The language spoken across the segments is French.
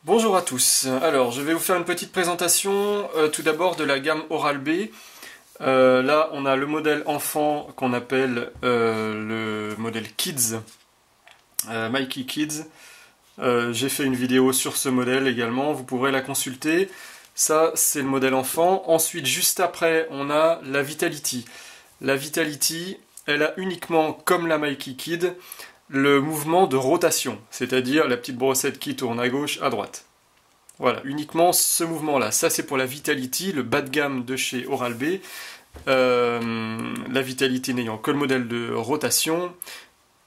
Bonjour à tous, alors je vais vous faire une petite présentation tout d'abord de la gamme Oral-B. Là on a le modèle enfant qu'on appelle le modèle Kids, Mikey Kids. J'ai fait une vidéo sur ce modèle également, vous pourrez la consulter. Ça c'est le modèle enfant. Ensuite juste après on a la Vitality. La Vitality elle a uniquement comme la Mikey Kid le mouvement de rotation, c'est-à-dire la petite brossette qui tourne à gauche, à droite. Voilà, uniquement ce mouvement-là. Ça, c'est pour la Vitality, le bas de gamme de chez Oral-B. La Vitality n'ayant que le modèle de rotation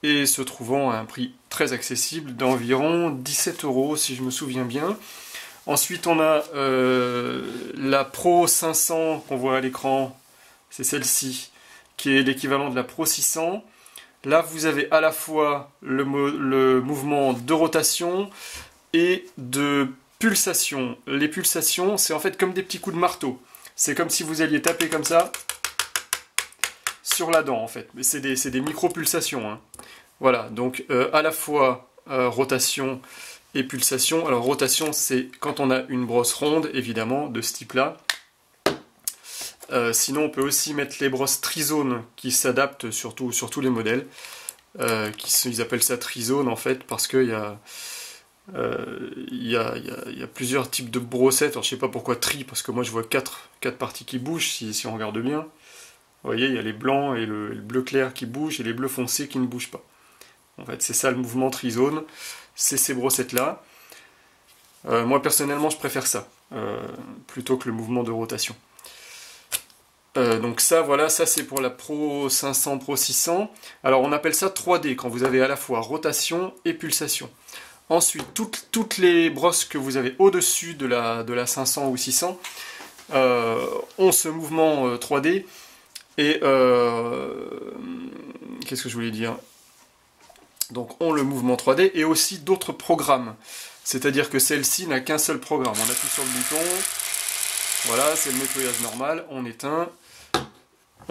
et se trouvant à un prix très accessible d'environ 17 € si je me souviens bien. Ensuite, on a la Pro 500 qu'on voit à l'écran, c'est celle-ci, qui est l'équivalent de la Pro 600. Là, vous avez à la fois le mouvement de rotation et de pulsation. Les pulsations, c'est en fait comme des petits coups de marteau. C'est comme si vous alliez taper comme ça sur la dent, en fait. Mais c'est des micro-pulsations, hein. Voilà, donc à la fois rotation et pulsation. Alors, rotation, c'est quand on a une brosse ronde, évidemment, de ce type-là. Sinon, on peut aussi mettre les brosses trizones qui s'adaptent sur tous les modèles. Ils appellent ça trizone en fait parce qu'il y a plusieurs types de brossettes. Alors, je sais pas pourquoi tri, parce que moi je vois quatre parties qui bougent si on regarde bien. Vous voyez, il y a les blancs et le bleu clair qui bougent et les bleus foncés qui ne bougent pas. En fait, c'est ça le mouvement trizone. C'est ces brossettes-là. Moi personnellement, je préfère ça plutôt que le mouvement de rotation. Donc ça, voilà, ça c'est pour la Pro 500, Pro 600. Alors on appelle ça 3D, quand vous avez à la fois rotation et pulsation. Ensuite, toutes les brosses que vous avez au-dessus de la 500 ou 600 ont ce mouvement 3D. Et qu'est-ce que je voulais dire? Donc ont le mouvement 3D et aussi d'autres programmes. C'est-à-dire que celle-ci n'a qu'un seul programme. On appuie sur le bouton, voilà, c'est le nettoyage normal, on éteint.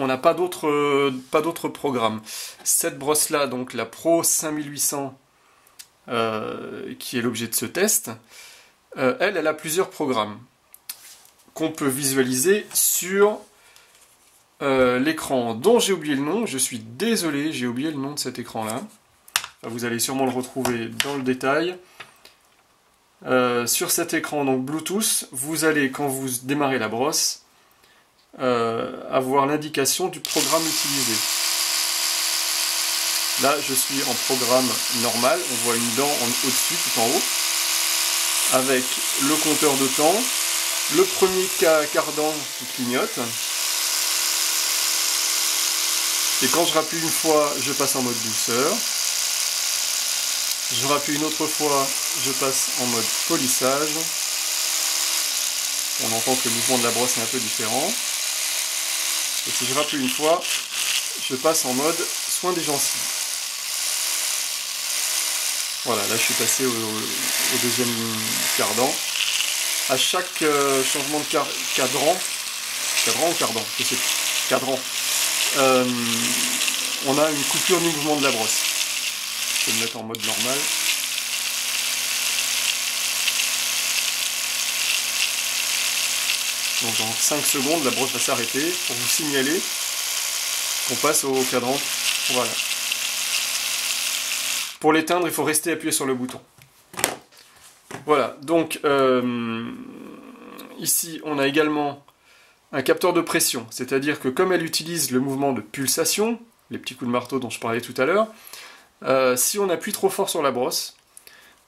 On n'a pas d'autres programmes. Cette brosse-là, donc la Pro 5800, qui est l'objet de ce test, elle a plusieurs programmes qu'on peut visualiser sur l'écran dont j'ai oublié le nom. Je suis désolé, j'ai oublié le nom de cet écran-là. Vous allez sûrement le retrouver dans le détail. Sur cet écran donc Bluetooth, vous allez, quand vous démarrez la brosse, avoir l'indication du programme utilisé. Là, je suis en programme normal. On voit une dent au-dessus, tout en haut, avec le compteur de temps, le premier cardan qui clignote. Et quand je rappuie une fois, je passe en mode douceur. Je rappuie une autre fois, je passe en mode polissage. On entend que le mouvement de la brosse est un peu différent. Et si je rappuie une fois, je passe en mode soin des gencives. Voilà, là je suis passé au deuxième cardan. À chaque changement de cadran ou cardan, je sais plus, cadran, on a une coupure du mouvement de la brosse. Je vais le mettre en mode normal. Donc dans 5 secondes, la brosse va s'arrêter pour vous signaler qu'on passe au cadran. Voilà. Pour l'éteindre, il faut rester appuyé sur le bouton. Voilà, donc ici on a également un capteur de pression, c'est-à-dire que comme elle utilise le mouvement de pulsation, les petits coups de marteau dont je parlais tout à l'heure, si on appuie trop fort sur la brosse,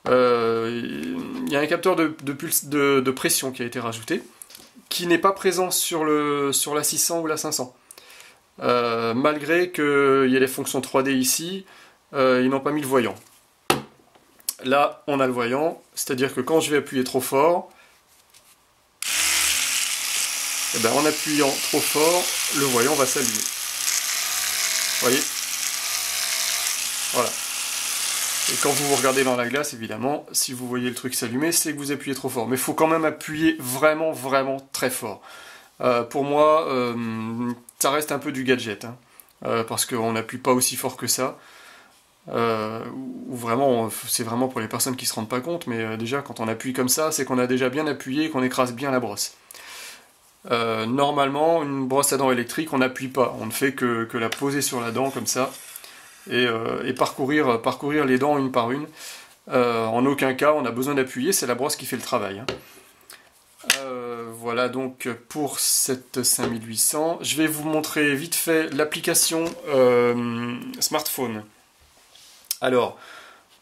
il y a un capteur de pression qui a été rajouté, qui n'est pas présent sur la 600 ou la 500. Malgré qu'il y ait les fonctions 3D ici, ils n'ont pas mis le voyant. Là, on a le voyant, c'est-à-dire que quand je vais appuyer trop fort, eh ben, en appuyant trop fort, le voyant va s'allumer. Vous voyez? Voilà. Et quand vous vous regardez dans la glace, évidemment, si vous voyez le truc s'allumer, c'est que vous appuyez trop fort. Mais il faut quand même appuyer vraiment, vraiment très fort. Pour moi, ça reste un peu du gadget, hein, parce qu'on n'appuie pas aussi fort que ça. Ou vraiment, c'est vraiment pour les personnes qui se rendent pas compte, mais déjà quand on appuie comme ça, c'est qu'on a déjà bien appuyé et qu'on écrase bien la brosse. Normalement, une brosse à dents électrique, on n'appuie pas, on ne fait que la poser sur la dent comme ça, et parcourir les dents une par une. En aucun cas, on a besoin d'appuyer, c'est la brosse qui fait le travail. Hein. Voilà donc pour cette 5800. Je vais vous montrer vite fait l'application smartphone. Alors,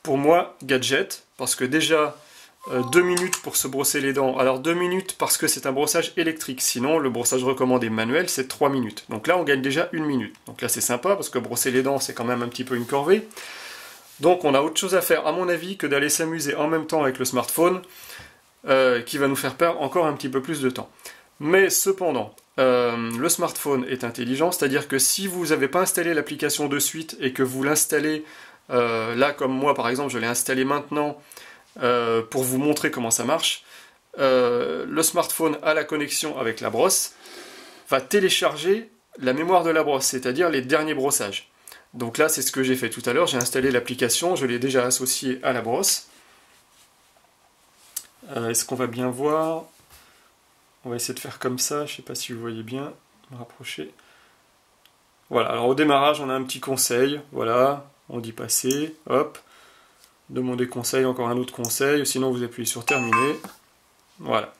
pour moi, gadget, parce que déjà, 2 minutes pour se brosser les dents. Alors 2 minutes parce que c'est un brossage électrique, sinon le brossage recommandé manuel c'est 3 minutes. Donc là on gagne déjà 1 minute. Donc là c'est sympa parce que brosser les dents c'est quand même un petit peu une corvée. Donc on a autre chose à faire à mon avis que d'aller s'amuser en même temps avec le smartphone qui va nous faire perdre encore un petit peu plus de temps. Mais cependant, le smartphone est intelligent, c'est-à-dire que si vous n'avez pas installé l'application de suite et que vous l'installez là comme moi par exemple je l'ai installé maintenant pour vous montrer comment ça marche, le smartphone à la connexion avec la brosse va télécharger la mémoire de la brosse, c'est-à-dire les derniers brossages. Donc là c'est ce que j'ai fait tout à l'heure, j'ai installé l'application, je l'ai déjà associée à la brosse. Est-ce qu'on va bien voir? On va essayer de faire comme ça, je ne sais pas si vous voyez bien, me rapprocher. Voilà, alors au démarrage on a un petit conseil, voilà, on dit passer, hop. Demandez conseil, encore un autre conseil, sinon vous appuyez sur terminer. Voilà.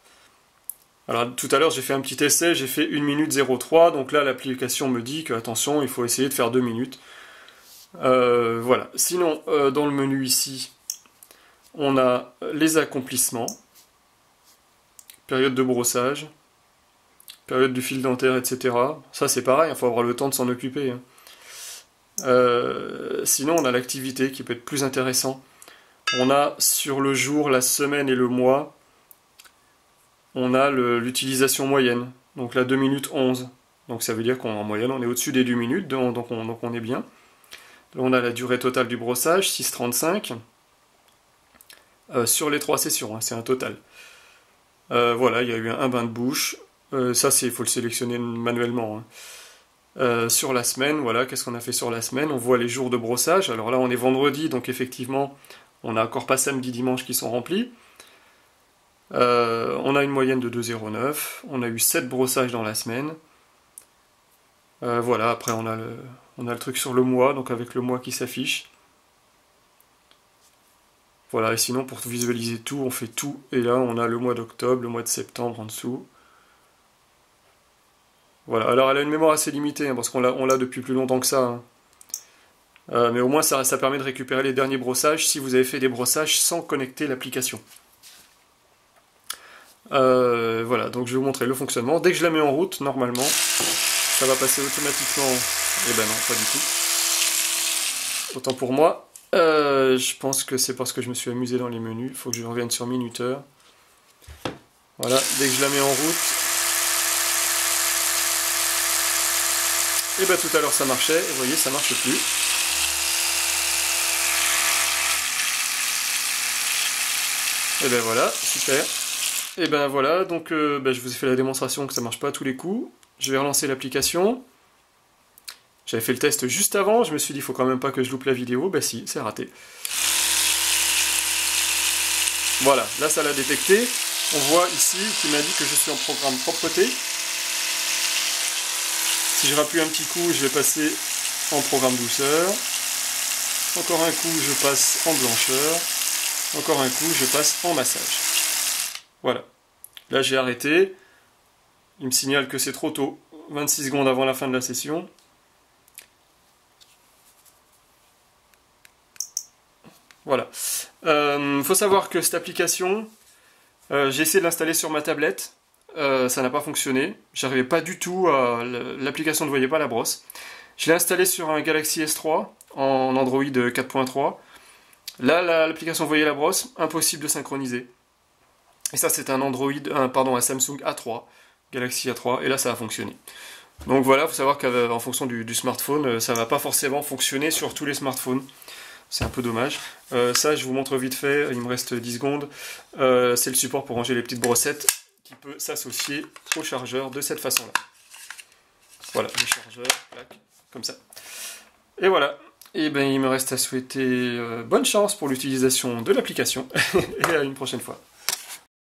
Alors tout à l'heure j'ai fait un petit essai, j'ai fait 1 minute 03, donc là l'application me dit que attention, il faut essayer de faire 2 minutes. Voilà. Sinon, dans le menu ici, on a les accomplissements, période de brossage, période du fil dentaire, etc. Ça c'est pareil, il faut avoir le temps de s'en occuper. Hein. Sinon on a l'activité qui peut être plus intéressant. On a sur le jour, la semaine et le mois, on a l'utilisation moyenne. Donc là 2 minutes 11. Donc ça veut dire qu'en moyenne on est au-dessus des 2 minutes, donc on est bien. Là on a la durée totale du brossage, 6,35. Sur les 3 sessions, hein, c'est un total. Voilà, il y a eu un bain de bouche. Ça il faut le sélectionner manuellement. Hein. Sur la semaine, voilà, qu'est-ce qu'on a fait sur la semaine? On voit les jours de brossage. Alors là on est vendredi, donc effectivement... On n'a encore pas samedi, dimanche qui sont remplis. On a une moyenne de 2,09. On a eu 7 brossages dans la semaine. Voilà, après on a le truc sur le mois, donc avec le mois qui s'affiche. Voilà, et sinon pour visualiser tout, on fait tout. Et là on a le mois d'octobre, le mois de septembre en dessous. Voilà, alors elle a une mémoire assez limitée, hein, parce qu'on l'a depuis plus longtemps que ça. Hein. Mais au moins ça permet de récupérer les derniers brossages si vous avez fait des brossages sans connecter l'application. Voilà, donc je vais vous montrer le fonctionnement. Dès que je la mets en route, normalement, ça va passer automatiquement. Eh ben non, pas du tout. Autant pour moi. Je pense que c'est parce que je me suis amusé dans les menus. Il faut que je revienne sur minuteur. Voilà, dès que je la mets en route. Et ben tout à l'heure ça marchait, et vous voyez, ça marche plus. Et ben voilà, super. Et ben voilà, donc je vous ai fait la démonstration que ça marche pas à tous les coups. Je vais relancer l'application. J'avais fait le test juste avant, je me suis dit il faut quand même pas que je loupe la vidéo. Ben si, c'est raté. Voilà, là ça l'a détecté. On voit ici qu'il m'indique que je suis en programme propreté. Si je rappuie un petit coup, je vais passer en programme douceur. Encore un coup, je passe en blancheur. Encore un coup, je passe en massage. Voilà. Là, j'ai arrêté. Il me signale que c'est trop tôt. 26 secondes avant la fin de la session. Voilà. Faut savoir que cette application, j'ai essayé de l'installer sur ma tablette. Ça n'a pas fonctionné. J'arrivais pas du tout à... L'application ne voyait pas la brosse. Je l'ai installée sur un Galaxy S3 en Android 4.3. Là, l'application voyait la brosse, impossible de synchroniser. Et ça, c'est un un Samsung A3, Galaxy A3, et là, ça a fonctionné. Donc voilà, il faut savoir qu'en fonction du smartphone, ça ne va pas forcément fonctionner sur tous les smartphones. C'est un peu dommage. Ça, je vous montre vite fait, il me reste 10 secondes. C'est le support pour ranger les petites brossettes qui peut s'associer au chargeur de cette façon-là. Voilà, le chargeur, comme ça. Et voilà. Et ben il me reste à souhaiter bonne chance pour l'utilisation de l'application et à une prochaine fois.